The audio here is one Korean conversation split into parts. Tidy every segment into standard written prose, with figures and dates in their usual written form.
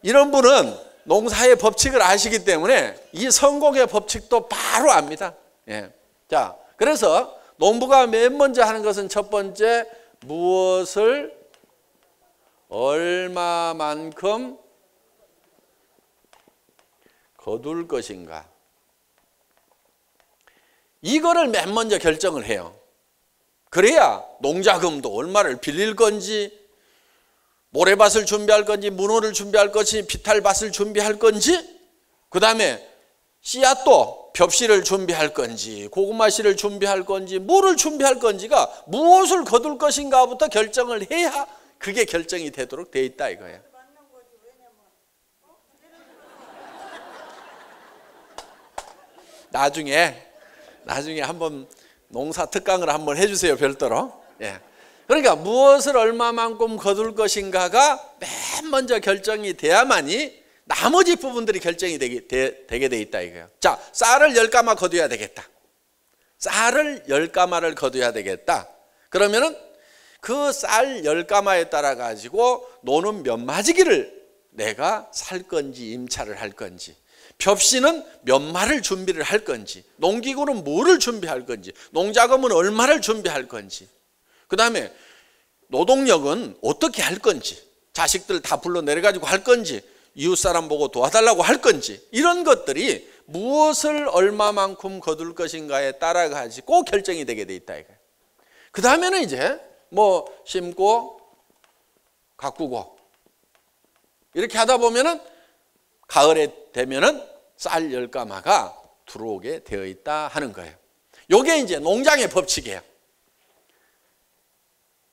이런 분은 농사의 법칙을 아시기 때문에 이 성공의 법칙도 바로 압니다. 자, 그래서 농부가 맨 먼저 하는 것은 첫 번째, 무엇을 얼마만큼 거둘 것인가. 이거를 맨 먼저 결정을 해요. 그래야 농자금도 얼마를 빌릴 건지, 모래밭을 준비할 건지, 문호를 준비할 건지, 비탈밭을 준비할 건지, 그 다음에 씨앗도 벽씨를 준비할 건지, 고구마씨를 준비할 건지, 뭐를 준비할 건지가 무엇을 거둘 것인가부터 결정을 해야 그게 결정이 되도록 돼 있다 이거예요. 나중에 한번 농사 특강을 한번 해주세요, 별도로. 그러니까 무엇을 얼마만큼 거둘 것인가가 맨 먼저 결정이 돼야만이 나머지 부분들이 결정이 되게 돼 있다 이거예요. 자, 쌀을 10가마 거둬야 되겠다. 쌀을 10가마를 거둬야 되겠다. 그러면은 그 쌀 10가마에 따라 가지고 노는 몇 마지기를 내가 살 건지 임차를 할 건지, 벽씨는 몇 마를 준비를 할 건지, 농기구는 뭐를 준비할 건지, 농자금은 얼마를 준비할 건지, 그 다음에 노동력은 어떻게 할 건지, 자식들 다 불러내려가지고 할 건지, 이웃사람 보고 도와달라고 할 건지, 이런 것들이 무엇을 얼마만큼 거둘 것인가에 따라 가지고 결정이 되게 돼 있다 이거예요. 그 다음에는 이제 뭐 심고 가꾸고 이렇게 하다 보면은 가을에 되면은 쌀 10가마가 들어오게 되어 있다 하는 거예요. 요게 이제 농장의 법칙이에요.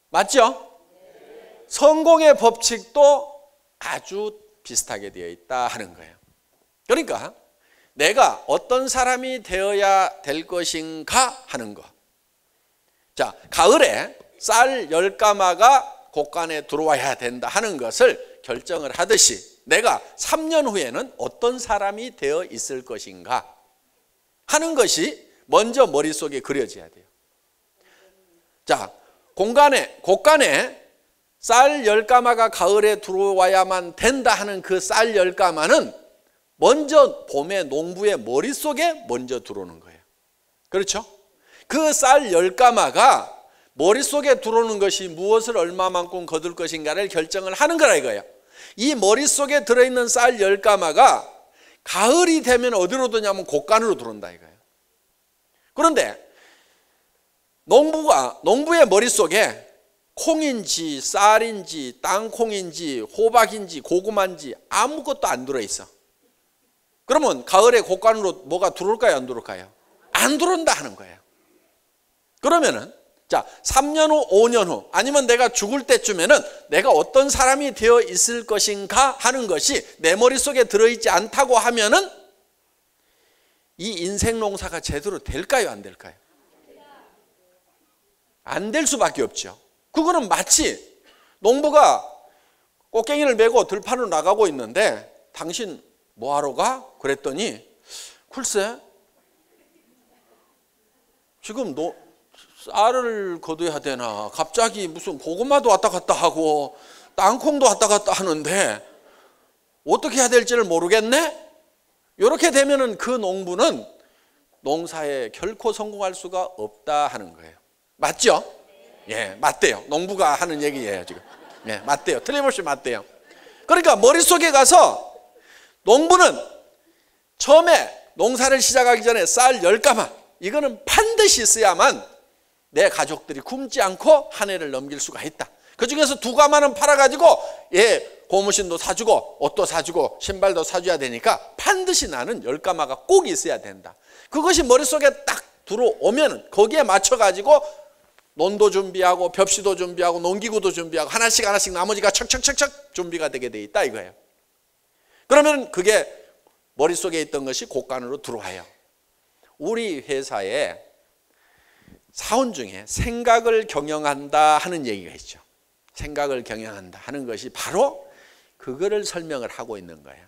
맞죠? 성공의 법칙도 아주 비슷하게 되어 있다 하는 거예요. 그러니까 내가 어떤 사람이 되어야 될 것인가 하는 거. 자, 가을에 쌀 10가마가 곳간에 들어와야 된다 하는 것을 결정을 하듯이 내가 3년 후에는 어떤 사람이 되어 있을 것인가 하는 것이 먼저 머릿속에 그려져야 돼요. 자, 곳간에 쌀 10가마가 가을에 들어와야만 된다 하는 그 쌀 10가마는 먼저 봄에 농부의 머릿속에 먼저 들어오는 거예요. 그렇죠? 그 쌀 10가마가 머릿속에 들어오는 것이 무엇을 얼마만큼 거둘 것인가를 결정을 하는 거라 이거예요. 이 머릿속에 들어있는 쌀 10가마가 가을이 되면 어디로 들어오냐면 곳간으로 들어온다 이거예요. 그런데 농부의 머릿속에 콩인지 쌀인지 땅콩인지 호박인지 고구마인지 아무것도 안 들어있어. 그러면 가을에 곳간으로 뭐가 들어올까요? 안 들어올까요? 안 들어온다 하는 거예요. 그러면은 자, 3년 후, 5년 후 아니면 내가 죽을 때쯤에는 내가 어떤 사람이 되어 있을 것인가 하는 것이 내 머릿속에 들어있지 않다고 하면은 이 인생 농사가 제대로 될까요? 안 될까요? 안 될 수밖에 없죠. 그거는 마치 농부가 꽃갱이를 메고 들판으로 나가고 있는데 당신 뭐하러 가? 그랬더니 글쎄 지금 쌀을 거둬야 되나 갑자기 무슨 고구마도 왔다 갔다 하고 땅콩도 왔다 갔다 하는데 어떻게 해야 될지를 모르겠네? 이렇게 되면은 그 농부는 농사에 결코 성공할 수가 없다 하는 거예요. 맞죠? 예, 맞대요. 농부가 하는 얘기예요 지금. 예, 맞대요. 틀림없이 맞대요. 그러니까 머릿속에 가서 농부는 처음에 농사를 시작하기 전에 쌀 10가마 이거는 반드시 있어야만 내 가족들이 굶지 않고 한 해를 넘길 수가 있다. 그 중에서 2가마는 팔아가지고 고무신도 사주고 옷도 사주고 신발도 사줘야 되니까 반드시 나는 10가마가 꼭 있어야 된다. 그것이 머릿속에 딱 들어오면 거기에 맞춰가지고 논도 준비하고 벽시도 준비하고 농기구도 준비하고 하나씩 나머지가 척척척척 준비가 되게 돼 있다 이거예요. 그러면 그게 머릿속에 있던 것이 곳간으로 들어와요. 우리 회사에 사원 중에 생각을 경영한다 하는 얘기가 있죠. 생각을 경영한다 하는 것이 바로 그거를 설명을 하고 있는 거예요.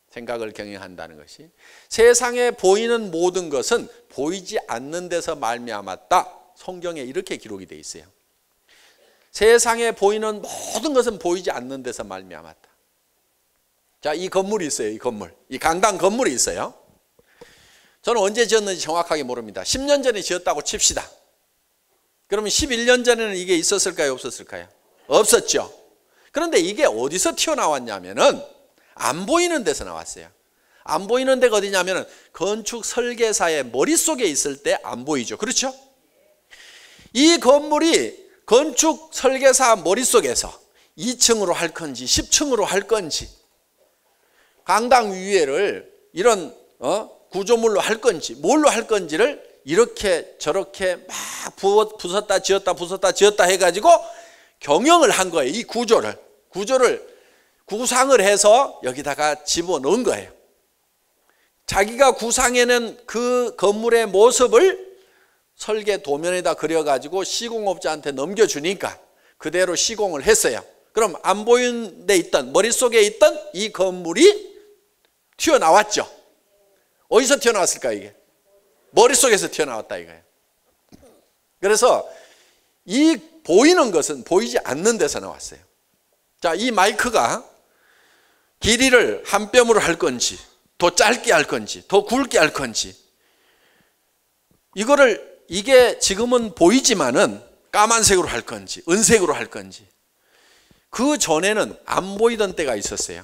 생각을 경영한다는 것이 세상에 보이는 모든 것은 보이지 않는 데서 말미암았다. 성경에 이렇게 기록이 되어 있어요. 세상에 보이는 모든 것은 보이지 않는 데서 말미암았다. 자, 이 건물이 있어요. 이 건물, 이 강당 건물이 있어요. 저는 언제 지었는지 정확하게 모릅니다. 10년 전에 지었다고 칩시다. 그러면 11년 전에는 이게 있었을까요? 없었을까요? 없었죠. 그런데 이게 어디서 튀어나왔냐면은 안 보이는 데서 나왔어요. 안 보이는 데가 어디냐면은 건축 설계사의 머릿속에 있을 때 안 보이죠. 그렇죠? 이 건물이 건축 설계사 머릿속에서 2층으로 할 건지 10층으로 할 건지, 강당 위에를 이런 구조물로 할 건지 뭘로 할 건지를 이렇게 저렇게 막 부쉈다 지었다 부쉈다 지었다 해가지고 경영을 한 거예요. 이 구조를 구상을 해서 여기다가 집어넣은 거예요. 자기가 구상해낸 그 건물의 모습을 설계 도면에다 그려가지고 시공업자한테 넘겨주니까 그대로 시공을 했어요. 그럼 안 보이는 데 있던, 머릿속에 있던 이 건물이 튀어나왔죠. 어디서 튀어나왔을까 이게? 머릿속에서 튀어나왔다 이거예요. 그래서 이 보이는 것은 보이지 않는 데서 나왔어요. 자, 이 마이크가 길이를 한 뼘으로 할 건지 더 짧게 할 건지 더 굵게 할 건지, 이게 지금은 보이지만은 까만색으로 할 건지 은색으로 할 건지, 그 전에는 안 보이던 때가 있었어요.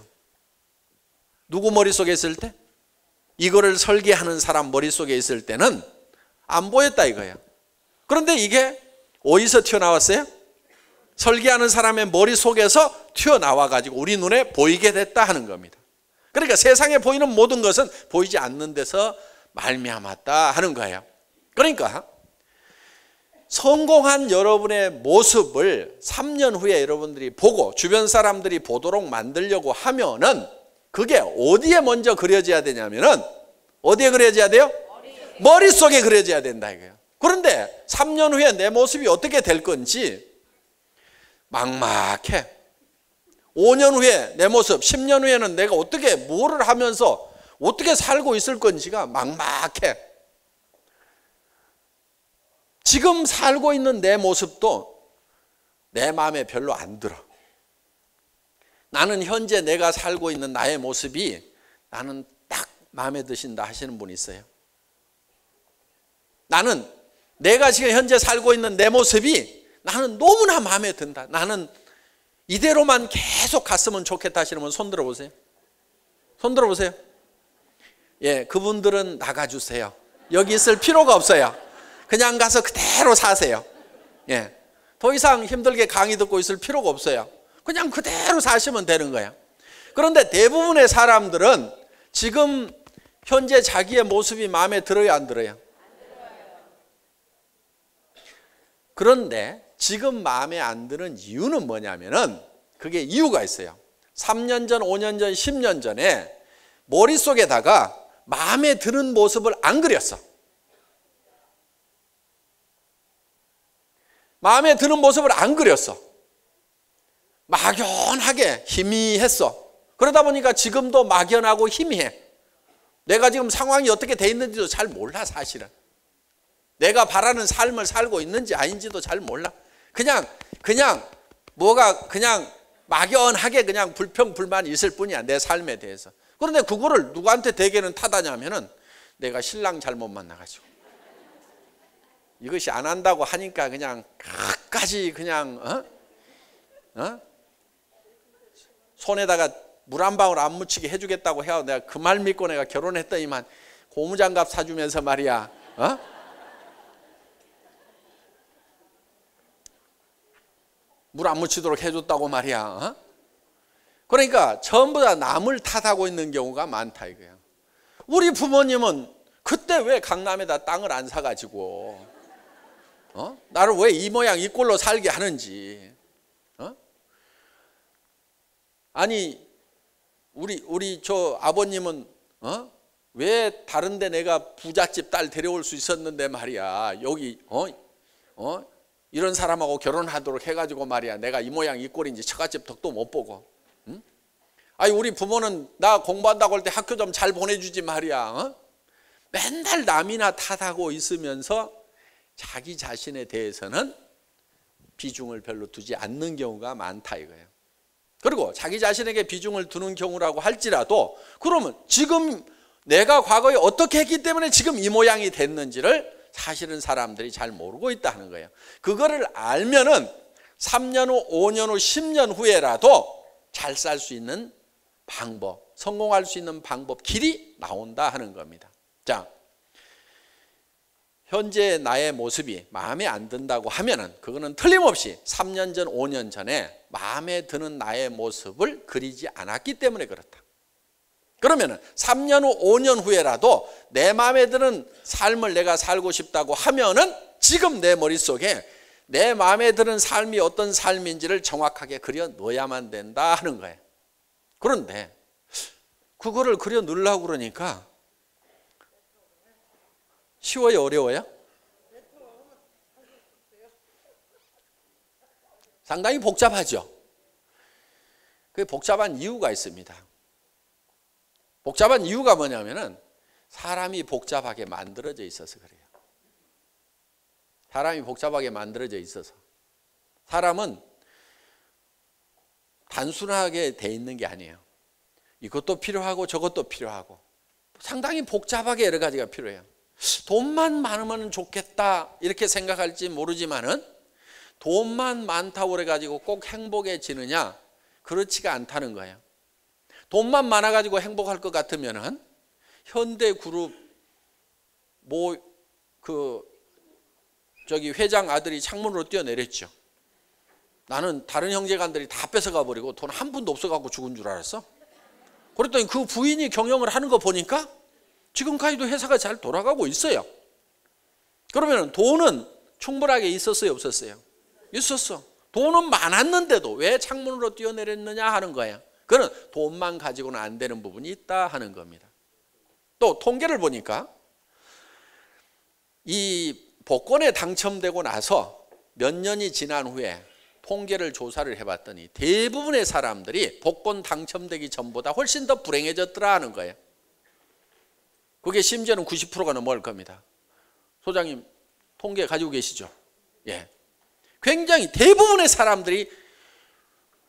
누구 머릿속에 있을 때? 이거를 설계하는 사람 머릿속에 있을 때는 안 보였다 이거예요. 그런데 이게 어디서 튀어나왔어요? 설계하는 사람의 머릿속에서 튀어나와 가지고 우리 눈에 보이게 됐다 하는 겁니다. 그러니까 세상에 보이는 모든 것은 보이지 않는 데서 말미암았다 하는 거예요. 그러니까 성공한 여러분의 모습을 3년 후에 여러분들이 보고 주변 사람들이 보도록 만들려고 하면은 그게 어디에 먼저 그려져야 되냐면은 어디에 그려져야 돼요? 머릿속에 그려져야 된다 이거예요. 그런데 3년 후에 내 모습이 어떻게 될 건지 막막해. 5년 후에 내 모습, 10년 후에는 내가 어떻게 뭐를 하면서 어떻게 살고 있을 건지가 막막해. 지금 살고 있는 내 모습도 내 마음에 별로 안 들어. 나는 현재 내가 살고 있는 나의 모습이 나는 딱 마음에 드신다 하시는 분 있어요? 나는 내가 지금 현재 살고 있는 내 모습이 나는 너무나 마음에 든다. 나는 이대로만 계속 갔으면 좋겠다 하시는 분 손 들어보세요. 손 들어보세요. 예, 그분들은 나가주세요. 여기 있을 필요가 없어요. 그냥 가서 그대로 사세요. 예, 더 이상 힘들게 강의 듣고 있을 필요가 없어요. 그냥 그대로 사시면 되는 거예요. 그런데 대부분의 사람들은 지금 현재 자기의 모습이 마음에 들어요, 안 들어요? 그런데 지금 마음에 안 드는 이유는 뭐냐면은 그게 이유가 있어요. 3년 전, 5년 전, 10년 전에 머릿속에다가 마음에 드는 모습을 안 그렸어. 마음에 드는 모습을 안 그렸어. 막연하게 희미했어. 그러다 보니까 지금도 막연하고 희미해. 내가 지금 상황이 어떻게 돼 있는지도 잘 몰라 사실은. 내가 바라는 삶을 살고 있는지 아닌지도 잘 몰라. 그냥 막연하게 그냥 불평불만이 있을 뿐이야 내 삶에 대해서. 그런데 그거를 누구한테 대개는 타다냐면은 내가 신랑 잘못 만나가지고 이것이 안 한다고 하니까 그냥 끝까지 그냥 손에다가 물 한 방울 안 묻히게 해주겠다고 해야 내가 그 말 믿고 내가 결혼했더니만 고무장갑 사주면서 말이야 물 안 묻히도록 해줬다고 말이야. 그러니까 전부 다 남을 탓하고 있는 경우가 많다 이거야. 우리 부모님은 그때 왜 강남에다 땅을 안 사가지고 나를 왜 이 모양 이 꼴로 살게 하는지. 아니 우리 저 아버님은 왜 다른데 내가 부잣집 딸 데려올 수 있었는데 말이야 여기 이런 사람하고 결혼하도록 해가지고 말이야 내가 이 모양 이 꼴인지 처갓집 덕도 못 보고. 아니 우리 부모는 나 공부한다고 할 때 학교 좀 잘 보내주지 말이야. 맨날 남이나 탓하고 있으면서 자기 자신에 대해서는 비중을 별로 두지 않는 경우가 많다 이거예요. 그리고 자기 자신에게 비중을 두는 경우라고 할지라도 그러면 지금 내가 과거에 어떻게 했기 때문에 지금 이 모양이 됐는지를 사실은 사람들이 잘 모르고 있다는 거예요. 그거를 알면은 3년 후, 5년 후, 10년 후에라도 잘 살 수 있는 방법, 성공할 수 있는 방법, 길이 나온다 하는 겁니다. 자, 현재 나의 모습이 마음에 안 든다고 하면은 그거는 틀림없이 3년 전, 5년 전에 마음에 드는 나의 모습을 그리지 않았기 때문에 그렇다. 그러면은 3년 후, 5년 후에라도 내 마음에 드는 삶을 내가 살고 싶다고 하면은 지금 내 머릿속에 내 마음에 드는 삶이 어떤 삶인지를 정확하게 그려 넣어야만 된다 하는 거예요. 그런데 그거를 그려 넣으려고 그러니까 쉬워요, 어려워요? 상당히 복잡하죠. 그 복잡한 이유가 있습니다. 복잡한 이유가 뭐냐면은 사람이 복잡하게 만들어져 있어서 그래요. 사람이 복잡하게 만들어져 있어서. 사람은 단순하게 돼 있는 게 아니에요. 이것도 필요하고 저것도 필요하고 상당히 복잡하게 여러 가지가 필요해요. 돈만 많으면 좋겠다 이렇게 생각할지 모르지만은 돈만 많다고 그래가지고 꼭 행복해지느냐? 그렇지가 않다는 거예요. 돈만 많아가지고 행복할 것 같으면은 현대그룹 회장 아들이 창문으로 뛰어내렸죠. 나는 다른 형제간들이 다 뺏어가 버리고 돈 한 푼도 없어갖고 죽은 줄 알았어. 그랬더니 그 부인이 경영을 하는 거 보니까 지금까지도 회사가 잘 돌아가고 있어요. 그러면 돈은 충분하게 있었어요, 없었어요? 있었어. 돈은 많았는데도 왜 창문으로 뛰어내렸느냐 하는 거예요. 그건 돈만 가지고는 안 되는 부분이 있다 하는 겁니다. 또 통계를 보니까 이 복권에 당첨되고 나서 몇 년이 지난 후에 통계를 조사를 해봤더니 대부분의 사람들이 복권 당첨되기 전보다 훨씬 더 불행해졌더라 하는 거예요. 그게 심지어는 90%가 넘어갈 겁니다. 소장님 통계 가지고 계시죠? 예. 굉장히 대부분의 사람들이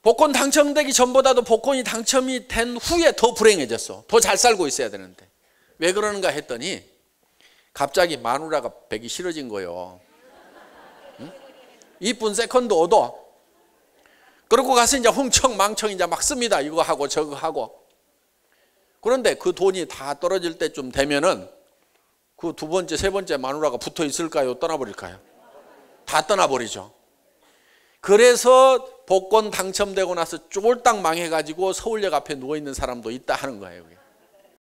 복권 당첨되기 전보다도 복권이 당첨이 된 후에 더 불행해졌어. 더 잘 살고 있어야 되는데. 왜 그러는가 했더니 갑자기 마누라가 뵈기 싫어진 거예요. 응? 이쁜 세컨드 얻어. 그러고 가서 이제 흥청망청 이제 막 씁니다. 이거 하고 저거 하고. 그런데 그 돈이 다 떨어질 때쯤 되면은 그 두 번째, 세 번째 마누라가 붙어 있을까요? 떠나버릴까요? 다 떠나버리죠. 그래서 복권 당첨되고 나서 쫄딱 망해가지고 서울역 앞에 누워있는 사람도 있다 하는 거예요.